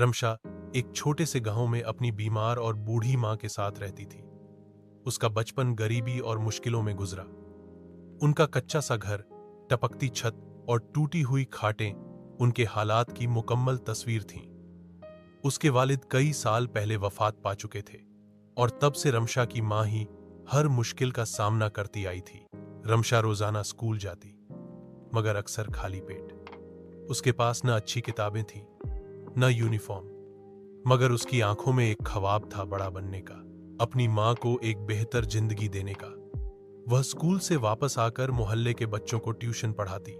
रमशा एक छोटे से गांव में अपनी बीमार और बूढ़ी मां के साथ रहती थी। उसका बचपन गरीबी और मुश्किलों में गुजरा। उनका कच्चा सा घर, टपकती छत और टूटी हुई खाटें उनके हालात की मुकम्मल तस्वीर थीं। उसके वालिद कई साल पहले वफात पा चुके थे और तब से रमशा की मां ही हर मुश्किल का सामना करती आई थी। रमशा रोजाना स्कूल जाती, मगर अक्सर खाली पेट। उसके पास न अच्छी किताबें थीं, न यूनिफॉर्म, मगर उसकी आंखों में एक ख्वाब था बड़ा बनने का, अपनी मां को एक बेहतर जिंदगी देने का। वह स्कूल से वापस आकर मोहल्ले के बच्चों को ट्यूशन पढ़ाती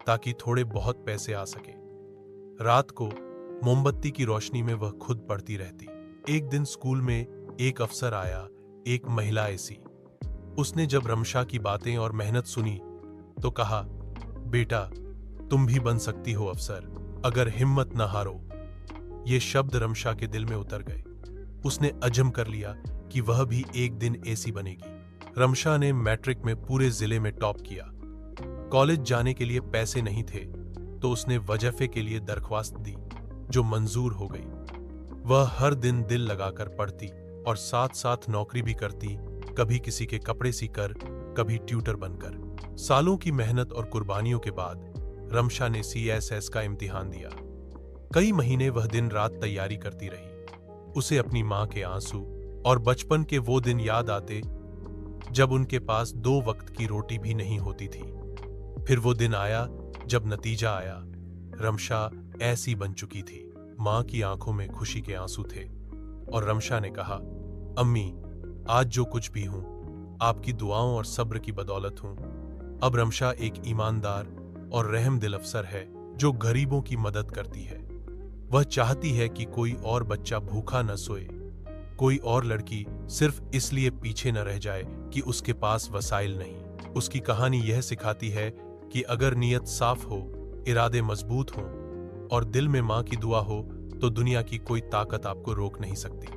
ताकि थोड़े बहुत पैसे आ सके। रात को मोमबत्ती की रोशनी में वह खुद पढ़ती रहती। एक दिन स्कूल में एक अफसर आया, एक महिला ऐसी। उसने जब रमशा की बातें और मेहनत सुनी तो कहा, बेटा तुम भी बन सकती हो अफसर, अगर हिम्मत न हारो। ये शब्द रमशा के दिल में उतर गए। उसने अज़म कर लिया कि वह भी एक दिन ऐसी बनेगी। रमशा ने मैट्रिक में पूरे जिले में टॉप किया। कॉलेज जाने के लिए पैसे नहीं थे तो उसने वज़ीफे के लिए दरख्वास्त दी, जो मंजूर हो गई। वह हर दिन दिल लगाकर पढ़ती और साथ साथ नौकरी भी करती, कभी किसी के कपड़े सीकर, कभी ट्यूटर बनकर। सालों की मेहनत और कुर्बानियों के बाद रमशा ने CSS का इम्तिहान दिया। कई महीने वह दिन रात तैयारी करती रही। उसे अपनी मां के आंसू और बचपन के वो दिन याद आते जब उनके पास 2 वक्त की रोटी भी नहीं होती थी। फिर वो दिन आया जब नतीजा आया। रमशा ऐसी बन चुकी थी। मां की आंखों में खुशी के आंसू थे और रमशा ने कहा, अम्मी आज जो कुछ भी हूं आपकी दुआओं और सब्र की बदौलत हूं। अब रमशा एक ईमानदार और रहमदिल अफसर है जो गरीबों की मदद करती है। वह चाहती है कि कोई और बच्चा भूखा न सोए, कोई और लड़की सिर्फ इसलिए पीछे न रह जाए कि उसके पास वसाइल नहीं। उसकी कहानी यह सिखाती है कि अगर नीयत साफ हो, इरादे मजबूत हों और दिल में मां की दुआ हो तो दुनिया की कोई ताकत आपको रोक नहीं सकती।